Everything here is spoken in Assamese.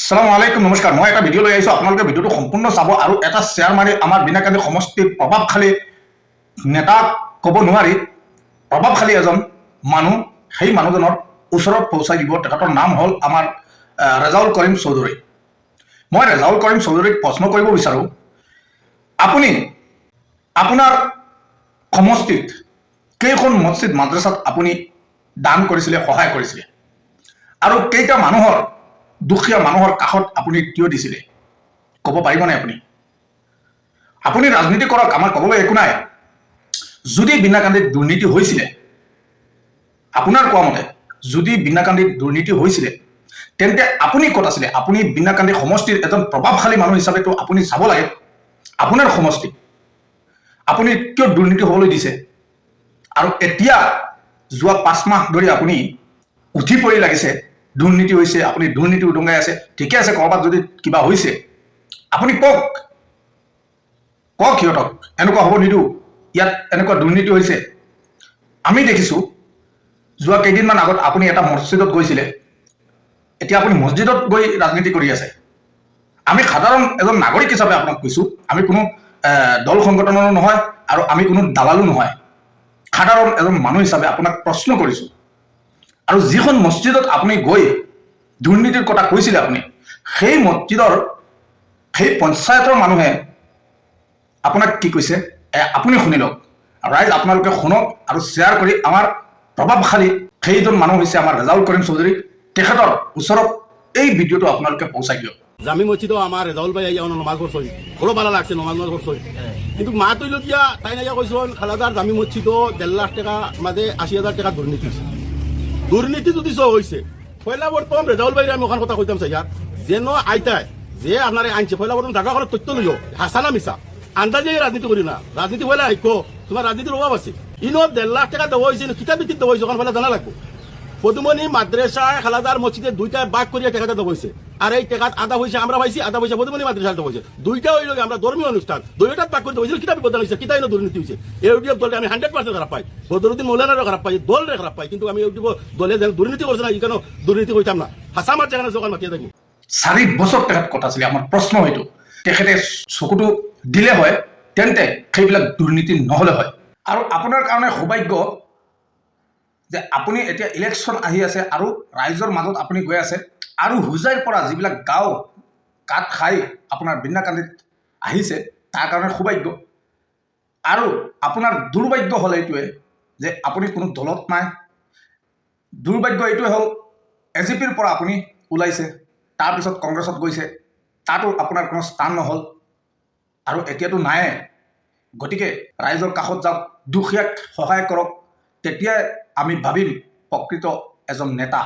সালাম আলাইকুম নমস্কাৰ মই এটা ভিডিঅ' লৈ আহিছোঁ আপোনালোকে ভিডিঅ'টো সম্পূৰ্ণ চাব আৰু এটা শ্বেয়াৰ মাৰি আমাৰ বিনাকান্দি সমষ্টিৰ প্ৰভাৱশালী নেতা ক'ব নোৱাৰি প্ৰভাৱশালী এজন মানুহ সেই মানুহজনৰ ওচৰত পৌঁছাই দিব। তেখেতৰ নাম হ'ল আমাৰ ৰেজাউল কৰিম চৌধুৰী। মই ৰেজাউল কৰিম চৌধুৰীক প্ৰশ্ন কৰিব বিচাৰোঁ, আপুনি আপোনাৰ সমষ্টিত কেইখন মছজিদ মাদ্ৰাছাত আপুনি দান কৰিছিলে, সহায় কৰিছিলে আৰু কেইটা মানুহৰ দুখীয়া মানুহৰ কাষত আপুনি থিয় দিছিলে ক'ব পাৰিবনে? আপুনি ৰাজনীতি কৰক, আমাৰ ক'বলৈ একো নাই। যদি বিনাকান্দিত দুৰ্নীতি হৈছিলে, আপোনাৰ কোৱা মতে যদি বিনাকান্দিত দুৰ্নীতি হৈছিলে তেন্তে আপুনি ক'ত আছিলে? আপুনি বিনাকান্দি সমষ্টিৰ এজন প্ৰভাৱশালী মানুহ হিচাপেতো আপুনি চাব লাগে আপোনাৰ সমষ্টি আপুনি কিয় দুৰ্নীতি হ'বলৈ দিছে। আৰু এতিয়া যোৱা 5 মাহ ধৰি আপুনি উঠি পৰি লাগিছে দুৰ্নীতি হৈছে, আপুনি দুৰ্নীতি উদঙাই আছে। ঠিকে আছে, ক'ৰবাত যদি কিবা হৈছে আপুনি কওক সিহঁতক এনেকুৱা হ'ব নিদিওঁ, ইয়াত এনেকুৱা দুৰ্নীতি হৈছে। আমি দেখিছোঁ যোৱা কেইদিনমান আগত আপুনি এটা মছজিদত গৈছিলে, এতিয়া আপুনি মছজিদত গৈ ৰাজনীতি কৰি আছে। আমি সাধাৰণ এজন নাগৰিক হিচাপে আপোনাক কৈছোঁ, আমি কোনো দল সংগঠনৰো নহয় আৰু আমি কোনো দালালো নহয়, সাধাৰণ এজন মানুহ হিচাপে আপোনাক প্ৰশ্ন কৰিছোঁ। আৰু যিখন মছজিদত আপুনি গৈ দুৰ্নীতিৰ কথা কৈছিলে, আপুনি সেই মছজিদৰ সেই পঞ্চায়তৰ মানুহে আপোনাক কি কৈছে আপুনি শুনি লওক। ৰাইজ আপোনালোকে শুনক আৰু শ্বেয়াৰ কৰি আমাৰ প্ৰভাৱশালী সেইজন মানুহ হৈছে আমাৰ ৰেজাউল কৰিম চৌধুৰী, তেখেতৰ ওচৰত এই ভিডিঅ'টো আপোনালোকে পৌঁছাই দিয়ক। জামি মসজিদও আমার রেজাউল ভাই আইয়া নমাজ পড়ছই, বড় ভালো লাগছে নমাজ পড়ছই। কিন্তু মা তৈল গিয়া তাই নাইয়া কইসন খালাদার জামি মসজিদও 1.5 লাখ টাকা মাঝে 80,000 টাকা দুর্নীতি হয়েছে। দুর্নীতি যদি হয়েছে পয়লা প্রথম রেজাউল ভাই আমি ওখান কথা কইতাম চাইয়া যেন আইতায় যে আপনার আনছে পয়লা প্রথম জায়গা করে তথ্য লইও হাসানা মিশা আন্দাজে রাজনীতি করি না। রাজনীতি হলে আইকো তোমার রাজনীতির অভাব আছে। ইনো 1.5 লাখ টাকা দেওয়া হয়েছে, কিতাব ভিত্তিক দেওয়া হয়েছে, ওখান ফেলে জানা লাগবো। পদুমণি মাদ্রাসায় খালাদার মসজিদে 2টা ভাগ করিয়া টাকাটা দেওয়া হয়েছে, আর এই টাকা আধা পয়সা আমরা পাইছি, আধা পয়সা পদুমণি মাদ্রাসায় দেওয়া হয়েছে। 2টা হইল আমরা ধর্মীয় অনুষ্ঠান, 2টা ভাগ করে দেওয়া হয়েছিল। কিতাব বদল হয়েছে, কিতাব দুর্নীতি হয়েছে। ইউটিউব দলটা আমি 100% খারাপ পাই, বদরুদ্দিন মৌলানারও খারাপ পাই, দলের খারাপ পাই। কিন্তু আমি ইউটিউব দলে দুর্নীতি করছে না, এখানে দুর্নীতি করতাম না। হাসামার যেখানে যখন মাতিয়ে থাকি 4 বছৰ তেখেত কথা আছিলে। আমাৰ প্ৰশ্ন হয়তো তেখেতে চকুটো দিলে হয় তেন্তে সেইবিলাক দুৰ্নীতি নহ'লে হয়। আৰু আপোনাৰ কাৰণে সৌভাগ্য যে আপুনি এতিয়া ইলেকশ্যন আহি আছে আৰু ৰাইজৰ মাজত আপুনি গৈ আছে আৰু হুজাইৰ পৰা যিবিলাক গাঁও কাট খাই আপোনাৰ বিনাকান্দিত আহিছে তাৰ কাৰণে সৌভাগ্য। আৰু আপোনাৰ দুৰ্ভাগ্য হ'ল এইটোৱে যে আপুনি কোনো দলত নাই। দুৰ্ভাগ্য এইটোৱে হ'ল এজিপিৰ পৰা আপুনি ওলাইছে, তাৰপিছত কংগ্ৰেছত গৈছে, তাতো আপোনাৰ কোনো স্থান নহ'ল আৰু এতিয়াতো নায়ে। গতিকে ৰাইজৰ কাষত যাওক, দুখীয়াক সহায় কৰক, তেতিয়াই আমি ভাবিম প্ৰকৃত এজন নেতা।